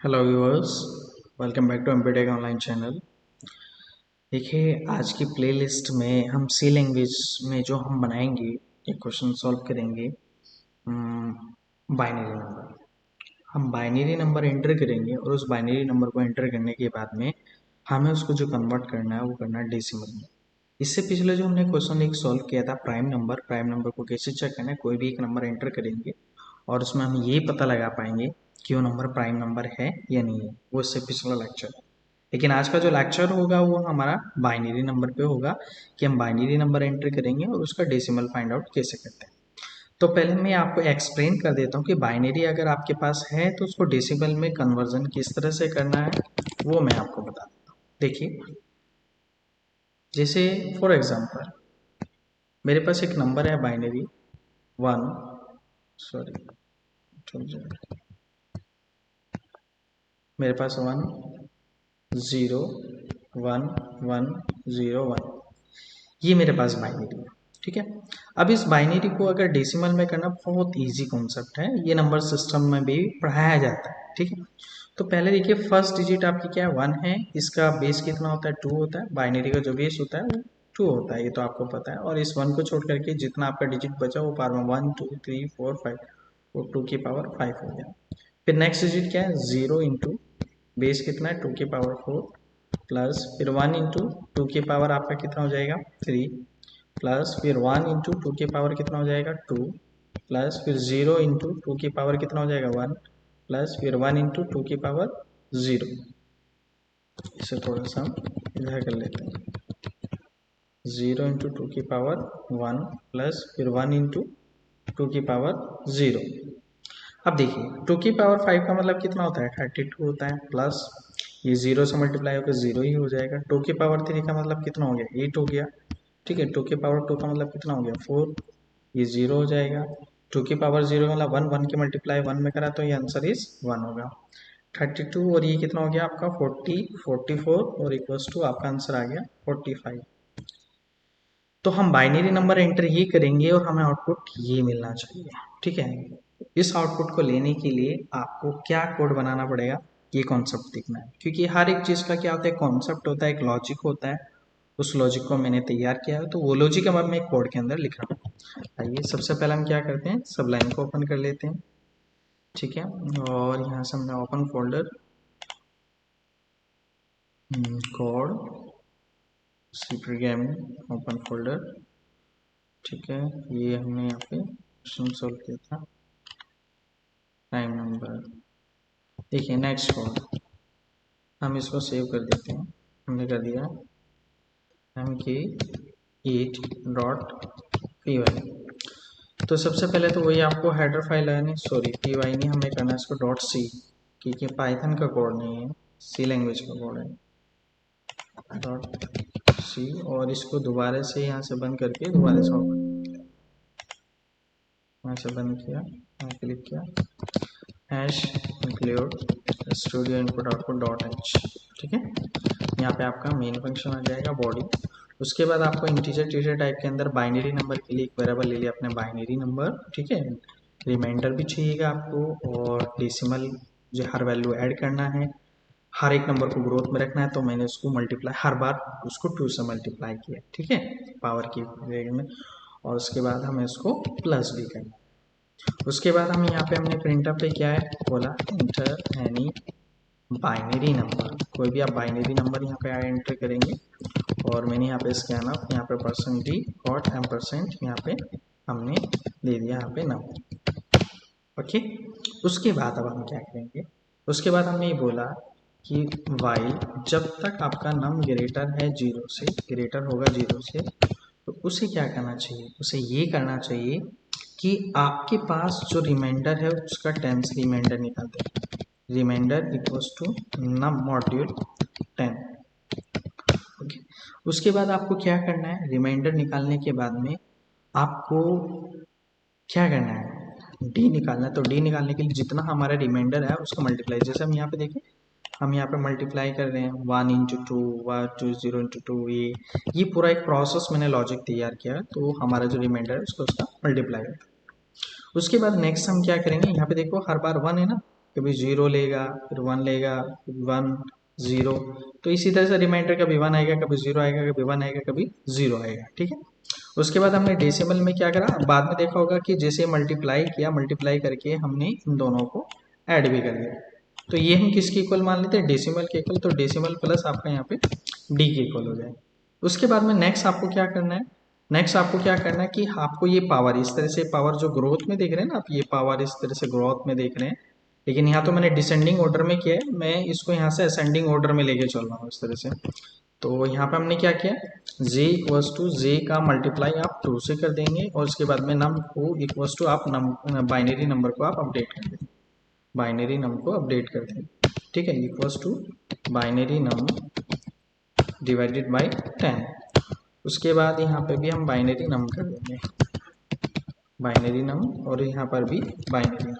Hello viewers, welcome back to MP Tech online channel. देखिए, आज की प्लेलिस्ट में हम सी लैंग्वेज में जो हम बनाएंगे एक क्वेश्चन सॉल्व करेंगे। बाइनरी नंबर, हम बाइनरी नंबर एंटर करेंगे और उस बाइनरी नंबर को एंटर करने के बाद में हमें उसको जो कन्वर्ट करना है वो करना है डेसिमल में। इससे पिछले जो हमने क्वेश्चन एक सॉल्व किया था प्राइम नंबर को कैसे चेक करना है, कोई भी एक नंबर एंटर करेंगे और उसमें हम ये पता लगा पाएंगे कि वो नंबर प्राइम नंबर है या नहीं है। वो इससे पिछला लेक्चर है। लेकिन आज का जो लेक्चर होगा वो हमारा बाइनरी नंबर पे होगा कि हम बाइनरी नंबर एंटर करेंगे और उसका डेसिमल फाइंड आउट कैसे करते हैं। तो पहले मैं आपको एक्सप्लेन कर देता हूँ कि बाइनरी अगर आपके पास है तो उसको डेसिमल में कन्वर्जन किस तरह से करना है, वो मैं आपको बता देता हूँ। देखिए, जैसे फॉर एग्जांपल मेरे पास एक नंबर है बाइनरी वन, सॉरी, मेरे पास 1 0 1 1 0 1, ये मेरे पास बाइनरी है। ठीक है, अब इस बाइनरी को अगर डेसिमल में करना बहुत इजी कॉन्सेप्ट है, ये नंबर सिस्टम में भी पढ़ाया जाता है। ठीक है, तो पहले देखिए, फर्स्ट डिजिट आपकी क्या है, 1 है। इसका बेस कितना होता है, 2 होता है। बाइनरी का जो बेस होता है वो 2 होता है, ये तो आपको पता है। और इस 1 को छोड़ करके जितना आपका डिजिट बचा वो पावर में 1 2 3 4 5, वो 2 की पावर 5 हो गया। फिर नेक्स्ट डिजिट क्या है, 0 इंटू बेस कितना है, 2 की पावर 4, प्लस फिर 1 इंटू 2 की पावर आपका कितना हो जाएगा, 3, प्लस फिर 1 इंटू 2 की पावर कितना हो जाएगा, 2, प्लस फिर 0 इंटू 2 की पावर कितना हो जाएगा, 1, प्लस फिर 1 इंटू 2 की पावर 0। इसे थोड़ा सा इधर कर लेते हैं, 0 इंटू 2 की पावर 1, प्लस फिर 1 इंटू 2 की पावर 0। अब देखिए, 2 की पावर 5 का मतलब कितना होता है, 32 होता है। प्लस ये 0 से मल्टीप्लाई होकर 0 ही हो जाएगा। 2 की पावर 3 का मतलब कितना हो गया, 8 हो गया। ठीक है, 2 की पावर 2 का मतलब कितना हो गया, 4, ये 0 हो जाएगा। 2 की पावर 0 मतलब 1, 1 की मल्टीप्लाई 1 में करा तो ये आंसर इज 1 होगा। 32 और ये कितना हो गया आपका 40, 44 और इक्वल्स टू आपका आंसर आ गया 45। तो हम बाइनरी नंबर एंटर ये करेंगे और हमें आउटपुट ये मिलना चाहिए। ठीक है, इस आउटपुट को लेने के लिए आपको क्या कोड बनाना पड़ेगा, ये कॉन्सेप्ट दिखना है। क्योंकि हर एक चीज़ का क्या होता है, कॉन्सेप्ट होता है, एक लॉजिक होता है। उस लॉजिक को मैंने तैयार किया है, तो वो लॉजिक अब मैं कोड के अंदर लिख रहा हूँ। आइए, सबसे पहले हम क्या करते हैं, सब लाइन को ओपन कर लेते हैं। ठीक है, और यहाँ से हमने open folder code C programming open folder. ठीक है, ये हमने यहाँ पे क्वेश्चन सॉल्व किया था, प्राइम नंबर। देखिए नेक्स्ट कोड, हम इसको सेव कर देते हैं। हमने कर दिया mk8.py। तो सबसे पहले तो वही आपको हेडर फाइल है, नहीं सॉरी py नहीं, हमें करना है इसको .c, क्योंकि पाइथन का कोड नहीं है, सी लैंग्वेज का कोड है, .c। और इसको दोबारा से यहाँ से बंद करके दोबारा से ओपन, यहाँ से बंद किया, यहाँ क्लिक किया, hash include studio input output .h। ठीक है, यहाँ पे आपका मेन फंक्शन आ जाएगा बॉडी। उसके बाद आपको इंटीजर टीजर टाइप के अंदर बाइनरी नंबर के लिए एक वेरिएबल ले लिया अपने बाइनरी नंबर। ठीक है, रिमाइंडर भी चाहिएगा आपको और डेसिमल जो हर वैल्यू ऐड करना है, हर एक नंबर को ग्रोथ में रखना है। तो मैंने उसको मल्टीप्लाई हर बार उसको 2 से मल्टीप्लाई किया। ठीक है, पावर की वेग में। और उसके बाद हमें इसको प्लस भी करना है। उसके बाद हम यहाँ पे हमने प्रिंटअप पे क्या है बोला, इंटर एनी बाइनरी नंबर, कोई भी आप बाइनरी नंबर यहाँ पे एंटर करेंगे। और मैंने यहाँ पे स्कैन अप, यहाँ पे %d और %, यहाँ पे हमने दे दिया यहाँ पे नंबर। ओके, उसके बाद अब हम क्या करेंगे, उसके बाद हमने ये बोला कि वाइल जब तक आपका नम ग्रेटर है 0 से, ग्रेटर होगा 0 से, तो उसे क्या करना चाहिए, उसे ये करना चाहिए कि आपके पास जो रिमाइंडर है उसका टेंस रिमाइंडर निकालते हैं। Reminder equals to num module 10। Okay, उसके बाद आपको क्या करना है, रिमाइंडर निकालने के बाद में आपको क्या करना है, डी निकालना है। तो डी निकालने के लिए जितना हमारा रिमाइंडर है उसका मल्टीप्लाई, जैसे हम यहाँ पे देखें, हम यहाँ पे मल्टीप्लाई कर रहे हैं 1 इंटू 2, 1 2 0 इंटू 2, ये पूरा एक प्रोसेस मैंने लॉजिक तैयार किया है। तो हमारा जो रिमाइंडर है उसको उसका मल्टीप्लाई है। उसके बाद नेक्स्ट हम क्या करेंगे, यहाँ पे देखो हर बार 1 है ना, कभी 0 लेगा, फिर 1 लेगा, फिर 1 0। तो इसी तरह से रिमाइंडर कभी 1 आएगा, कभी 0 आएगा, कभी 1 आएगा, कभी 0 आएगा, ठीक है। उसके बाद हमने डेसिमल में क्या करा, बाद में देखा होगा कि जैसे मल्टीप्लाई किया, मल्टीप्लाई करके हमने इन दोनों को ऐड भी कर दिया। तो ये हम किसके इक्वल मान लेते हैं, डेसिमल के इक्वल। तो डेसिमल प्लस आपका यहाँ पे डी के इक्वल हो जाए। उसके बाद में नेक्स्ट आपको क्या करना है, नेक्स्ट आपको क्या करना है कि आपको ये पावर इस तरह से, पावर जो ग्रोथ में देख रहे हैं ना आप, ये पावर इस तरह से ग्रोथ में देख रहे हैं, लेकिन यहाँ तो मैंने डिसेंडिंग ऑर्डर में किया है, मैं इसको यहाँ से असेंडिंग ऑर्डर में लेके चल रहा हूँ इस तरह से। तो यहाँ पे हमने क्या किया, j इक्वल्स टू जे का मल्टीप्लाई आप 2 से कर देंगे, और उसके बाद में नम को इक्वल्स टू आप बाइनरी नंबर को आप अपडेट कर देंगे, बाइनरी नम को अपडेट कर देंगे, ठीक है। Equals to binary num divided by 10। उसके बाद यहाँ पे भी हम बाइनरी नम कर देंगे, बाइनरी नम, और यहाँ पर भी बाइनरी नम।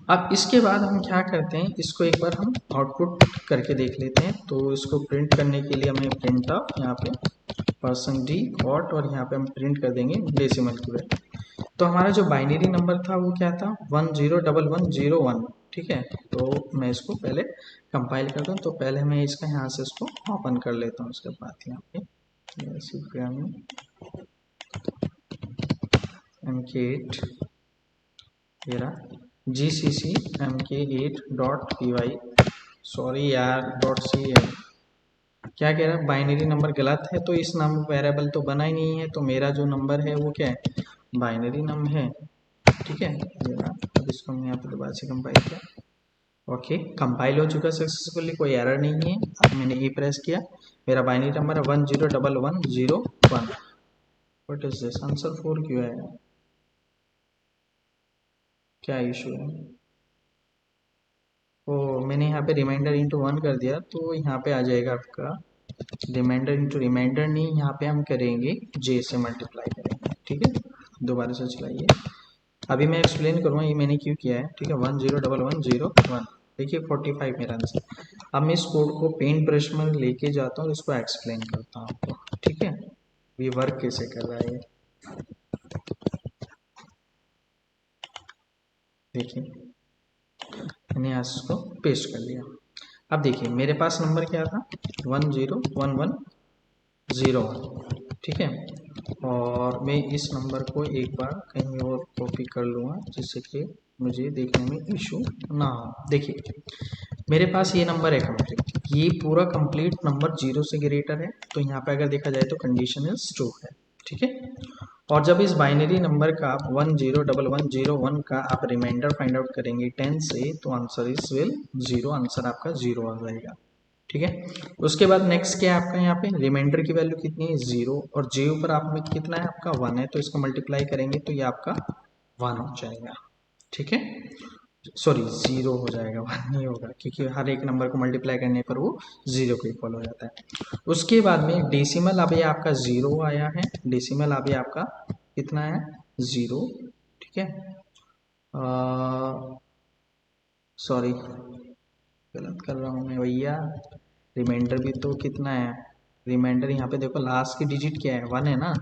अब इसके बाद हम क्या करते हैं, इसको एक बार हम आउटपुट करके देख लेते हैं। तो इसको प्रिंट करने के लिए हमें प्रिंट ऑफ यहाँ पे %d कॉट, और यहाँ पे हम प्रिंट कर देंगे डेसिमल की वैल्यू। तो हमारा जो बाइनरी नंबर था वो क्या था, 101101, ठीक है। तो मैं इसको पहले कंपाइल करता हूँ। तो पहले मैं इसका यहाँ से इसको ओपन कर लेता हूँ। उसके बाद यहाँ पे mk8 gcc mk8.py, सॉरी यार .cm, क्या कह रहा है, बाइनरी नंबर गलत है। तो इस नंबर वेरिएबल तो बना ही नहीं है, तो मेरा जो नंबर है वो क्या है, बाइनरी नंबर है, ठीक है। अब इसको हम यहाँ पे दोबारा से कंपाइल किया, ओके, कंपाइल हो चुका सक्सेसफुली, कोई एरर नहीं है। अब मैंने ई प्रेस किया, मेरा बाइनरी नंबर है 101101। व्हाट इज दिस, आंसर 4 क्यों है, क्या इशू है। ओ, मैंने यहाँ पे रिमाइंडर इंटू 1 कर दिया, तो यहाँ पे आ जाएगा आपका रिमाइंडर इंटू रिमाइंडर नहीं, यहाँ पे हम करेंगे जे से मल्टीप्लाई करेंगे, ठीक है। दोबारा से चलाइए, अभी मैं एक्सप्लेन करूँगा ये मैंने क्यों किया है, ठीक है। 101101, देखिए 45 मेरा आंसर। अब मैं इस कोड को पेंट ब्रश में लेके जाता हूँ, इसको एक्सप्लेन करता हूँ आपको, ठीक है, ये वर्क कैसे कर रहा है ये देखिए। मैंने यहाँ इसको पेस्ट कर लिया। अब देखिए मेरे पास नंबर क्या था, 101101, ठीक है। और मैं इस नंबर को एक बार कहीं और कॉपी कर लूँगा, जिससे कि मुझे देखने में इशू ना हो। देखिए मेरे पास ये नंबर है कंप्लीट, ये पूरा कंप्लीट नंबर 0 से ग्रेटर है, तो यहाँ पे अगर देखा जाए तो कंडीशन इज ट्रू है, ठीक है। और जब इस बाइनरी नंबर का आप 101101 का आप रिमाइंडर फाइंड आउट करेंगे 10 से, तो आंसर इज विल 0, आंसर आपका 0 आ जाएगा, ठीक है। उसके बाद नेक्स्ट क्या है आपका, यहाँ पे रिमाइंडर की वैल्यू कितनी है 0, और जे ऊपर आप में कितना है आपका 1 है, तो इसको मल्टीप्लाई करेंगे तो ये आपका 1 हो जाएगा, ठीक है। सॉरी 0 हो जाएगा, 1 नहीं होगा, क्योंकि हर एक नंबर को मल्टीप्लाई करने पर वो 0 के इक्वल हो जाता है। उसके बाद में डेसिमल अभी आपका 0 आया है, डेसिमल अभी आपका कितना है 0, ठीक है। सॉरी गलत कर रहा हूँ मैं भैया, रिमाइंडर भी तो कितना है, रिमाइंडर यहाँ पे देखो लास्ट की डिजिट क्या है, 1 है ना,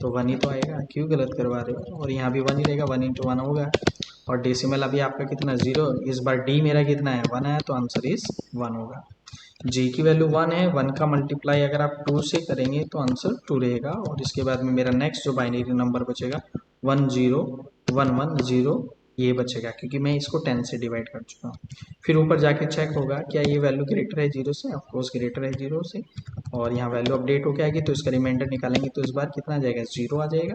तो 1 ही तो आएगा, क्यों गलत करवा रहे हो। और यहाँ भी 1 ही रहेगा, 1 इंटू 1 होगा। और डेसिमल अभी आपका कितना 0, इस बार डी मेरा कितना है 1 है, तो आंसर इज 1 होगा। जे की वैल्यू 1 है, 1 का मल्टीप्लाई अगर आप 2 से करेंगे तो आंसर 2 रहेगा। और इसके बाद में मेरा नेक्स्ट जो बाइनरी नंबर बचेगा 10110 ये बचेगा, क्योंकि मैं इसको 10 से डिवाइड कर चुका हूँ। फिर ऊपर जाके चेक होगा क्या ये वैल्यू ग्रेटर है 0 से, ऑफकोर्स ग्रेटर है 0 से, और यहाँ वैल्यू अपडेट हो आएगी, तो इसका रिमाइंडर निकालेंगे तो इस बार कितना आ जाएगा 0 आ जाएगा।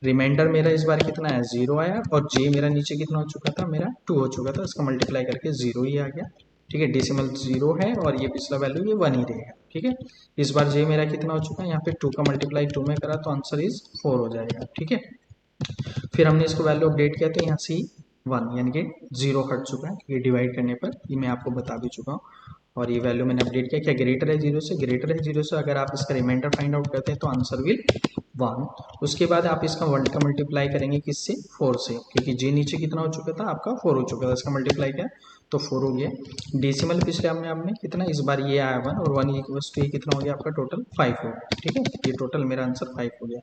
रिमाइंडर मेरा इस बार कितना है 0 आया, और जे मेरा नीचे कितना हो चुका था, मेरा 2 हो चुका था, इसका मल्टीप्लाई करके 0 ही आ गया, ठीक है। डेसिमल 0 है, और ये पिछला वैल्यू ये 1 ही रहेगा, ठीक है। इस बार जे मेरा कितना हो चुका है, यहाँ पे 2 का मल्टीप्लाई 2 में करा तो आंसर इज 4 हो जाएगा, ठीक है। फिर हमने इसको वैल्यू अपडेट किया, तो यहाँ से 1 यानी कि 0 हट चुका है, क्योंकि डिवाइड करने पर ये मैं आपको बता भी चुका हूँ। और ये वैल्यू मैंने अपडेट किया, क्या ग्रेटर है 0 से, ग्रेटर है 0 से। अगर आप इसका रिमाइंडर फाइंड आउट करते हैं तो आंसर विल 1। उसके बाद आप इसका 1 का मल्टीप्लाई करेंगे किससे, 4 से, क्योंकि जे नीचे कितना हो चुका था आपका 4 हो चुका था, इसका मल्टीप्लाई क्या तो 4 हो गया। डेसिमल पिछले में आपने कितना, इस बार ये आया 1 और 1 इक्वल्स टू ये कितना हो गया आपका टोटल 5 हो गया। ठीक है, ये टोटल मेरा आंसर 5 हो गया।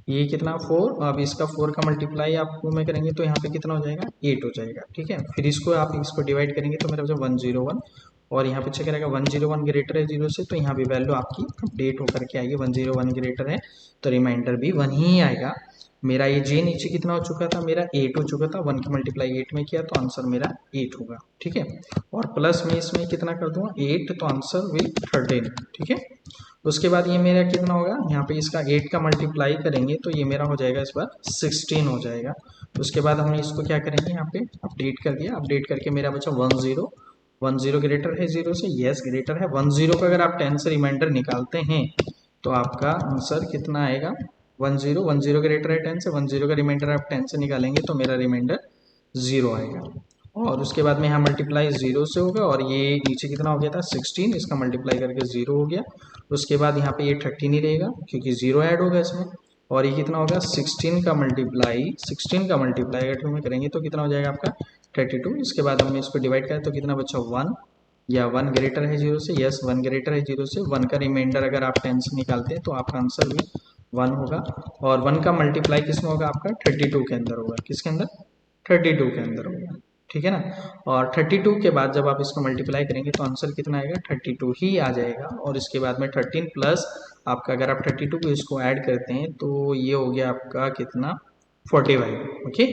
ये कितना 4, अब इसका 4 का मल्टीप्लाई आपको में करेंगे तो यहाँ पे कितना हो जाएगा 8 हो जाएगा। ठीक है, फिर इसको आप इसको डिवाइड करेंगे तो मेरा बचा 101 और यहाँ पे चेक करेगा 101 ग्रेटर है 0 से, तो यहाँ भी वैल्यू आपकी अपडेट होकर के आएगी, 101 ग्रेटर है तो रिमाइंडर भी 1 ही आएगा। मेरा ये जे नीचे कितना हो चुका था, मेरा 8 हो चुका था, 1 की मल्टीप्लाई 8 में किया तो आंसर मेरा 8 होगा। ठीक है, और प्लस में इसमें कितना कर दूंगा 8 तो आंसर विल 13। ठीक है, उसके बाद ये मेरा कितना होगा, यहाँ पे इसका 8 का मल्टीप्लाई करेंगे तो ये मेरा हो जाएगा इस बार 16 हो जाएगा। उसके बाद हम इसको क्या करेंगे, यहाँ पे अपडेट कर दिया, अपडेट करके मेरा बचा 10 ग्रेटर है 0 से, यस ग्रेटर है। 10 का अगर आप 10 से रिमाइंडर निकालते हैं तो आपका आंसर कितना आएगा 10 ग्रेटर है 10 से, 10 का रिमाइंडर आप 10 से निकालेंगे तो मेरा रिमाइंडर 0 आएगा। और उसके बाद में यहाँ मल्टीप्लाई 0 से होगा और ये नीचे कितना हो गया था 16, इसका मल्टीप्लाई करके 0 हो गया। उसके बाद यहाँ पे ये 13 ही रहेगा क्योंकि 0 ऐड होगा इसमें, और ये कितना होगा 16 का मल्टीप्लाई अगर में करेंगे तो कितना हो जाएगा आपका 32। इसके बाद हमने इसको डिवाइड किया तो कितना बचा 1, या 1 ग्रेटर है 0 से, यस 1 ग्रेटर है 0 से। 1 का रिमाइंडर अगर आप 10 से निकालते हैं तो आपका आंसर भी 1 होगा। और 1 का मल्टीप्लाई किसमें होगा आपका 32 के अंदर होगा, किसके अंदर 32 के अंदर होगा। ठीक है ना, और 32 के बाद जब आप इसको मल्टीप्लाई करेंगे तो आंसर कितना आएगा 32 ही आ जाएगा। और इसके बाद में 13 प्लस आपका अगर आप 32 को इसको ऐड करते हैं तो ये हो गया आपका कितना 45। ओके,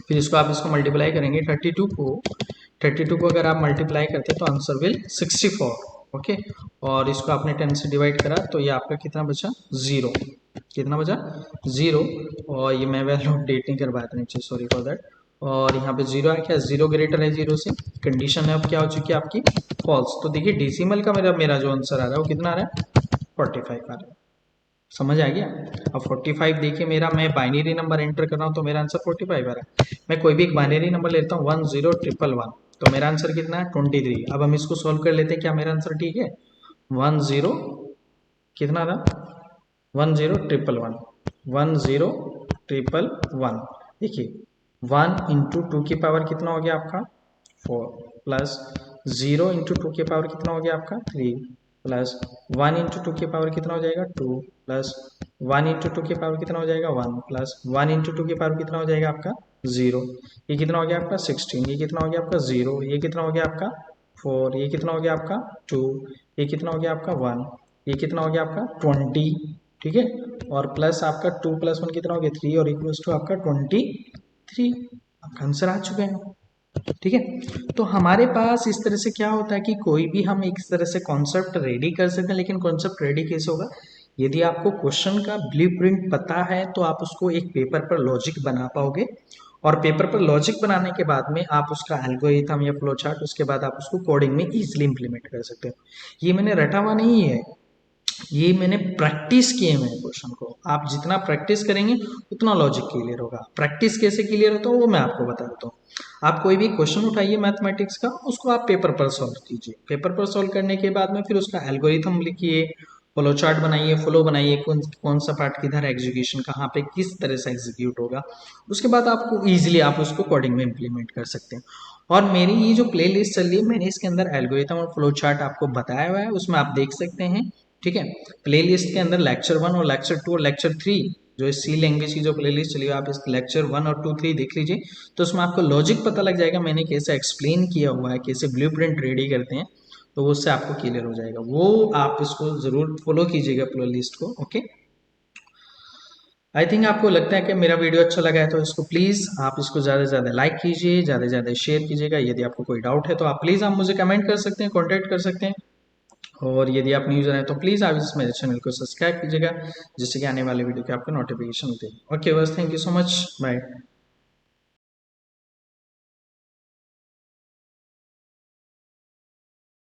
फिर इसको मल्टीप्लाई करेंगे 32 को अगर आप मल्टीप्लाई करते हैं तो आंसर विल 64। ओके, और इसको आपने 10 से डिवाइड करा तो ये आपका कितना बचा 0, कितना बचा 0। और ये मैं वैल्यू अपडेट नहीं कर पाया था नीचे, सॉरी फॉर दैट। और यहाँ पे 0 है, क्या 0 ग्रेटर है 0 से, कंडीशन है अब क्या हो चुकी है आपकी फॉल्स। तो देखिए डेसिमल का मेरा जो आंसर आ रहा है वो कितना आ रहा है 45 आ रहा है। समझ आ गया। अब 45 देखिए मेरा, मैं बाइनरी नंबर एंटर कर रहा हूँ तो मेरा आंसर 45 आ रहा है। मैं कोई भी एक बाइनरी नंबर लेता हूँ 10111 तो मेरा आंसर कितना है 23। अब हम इसको सॉल्व कर लेते हैं, क्या मेरा आंसर ठीक है 10 कितना था 10111 देखिए 1 इंटू 2 की पावर कितना हो गया आपका 4 प्लस 0 इंटू 2 की पावर कितना हो गया आपका 3 प्लस 1 इंटू 2 की पावर कितना हो जाएगा 2 प्लस 1 इंटू 2 की पावर कितना हो जाएगा 1 प्लस 1 इंटू 2 की पावर कितना हो जाएगा आपका 0। ये कितना हो गया आपका 16, ये कितना हो गया आपका 0, ये कितना हो गया आपका 4, ये कितना हो गया आपका 2, ये कितना हो गया आपका 1, ये कितना हो गया आपका 20। ठीक है, और प्लस आपका 2 प्लस 1 कितना हो गया 3 और इक्वल्स टू आपका 23। आपका आंसर आ चुका है। ठीक है, तो हमारे पास इस तरह से क्या होता है कि कोई भी हम एक तरह से कॉन्सेप्ट रेडी कर सकते हैं, लेकिन कॉन्सेप्ट रेडी कैसे होगा, यदि आपको क्वेश्चन का ब्लूप्रिंट पता है तो आप उसको एक पेपर पर लॉजिक बना पाओगे, और पेपर पर लॉजिक बनाने के बाद में आप उसका एल्गोरिथम या फ्लो चार्ट उसके बाद आप उसको कोडिंग में इजीली इंप्लीमेंट कर सकते हो। ये मैंने रटा हुआ नहीं है, ये मैंने प्रैक्टिस किए हुए हैं क्वेश्चन को। आप जितना प्रैक्टिस करेंगे उतना लॉजिक क्लियर होगा। प्रैक्टिस कैसे क्लियर होता है वो मैं आपको बता देता हूँ। आप कोई भी क्वेश्चन उठाइए मैथमेटिक्स का, उसको आप पेपर पर सॉल्व कीजिए। पेपर पर सॉल्व करने के बाद में फिर उसका एल्गोरिथम लिखिए, फ्लो चार्ट बनाइए, फ्लो बनाइए, कौन सा पार्ट किधर एग्जीक्यूशन कहाँ पे किस तरह से एग्जीक्यूट होगा। उसके बाद आपको ईजिली आप उसको कोडिंग में इंप्लीमेंट कर सकते हैं। और मेरी ये जो प्ले लिस्ट चल रही है मैंने इसके अंदर एल्गोरिथम और फ्लो चार्ट आपको बताया हुआ है, उसमें आप देख सकते हैं। ठीक है, प्लेलिस्ट के अंदर लेक्चर 1 और लेक्चर 2 और लेक्चर 3 जो सी लैंग्वेज की जो प्लेलिस्ट चली है आप इस लेक्चर 1 और 2 3 देख लीजिए, तो उसमें आपको लॉजिक पता लग जाएगा मैंने कैसे एक्सप्लेन किया हुआ है, कैसे ब्लूप्रिंट रेडी करते हैं, तो वो उससे आपको क्लियर हो जाएगा। वो आप इसको जरूर फॉलो कीजिएगा प्लेलिस्ट को। ओके, आई थिंक आपको लगता है कि मेरा वीडियो अच्छा लगा है तो इसको प्लीज़ आप इसको ज़्यादा से ज़्यादा लाइक कीजिए, ज़्यादा से ज़्यादा शेयर कीजिएगा। यदि आपको कोई डाउट है तो आप प्लीज़ आप मुझे कमेंट कर सकते हैं, कॉन्टैक्ट कर सकते हैं। और यदि आप न्यू यूज़र हैं तो प्लीज़ आप इस मेरे चैनल को सब्सक्राइब कीजिएगा, जिससे कि आने वाले वीडियो के आपको नोटिफिकेशन होते हैं। ओके बस, thank you so much, bye.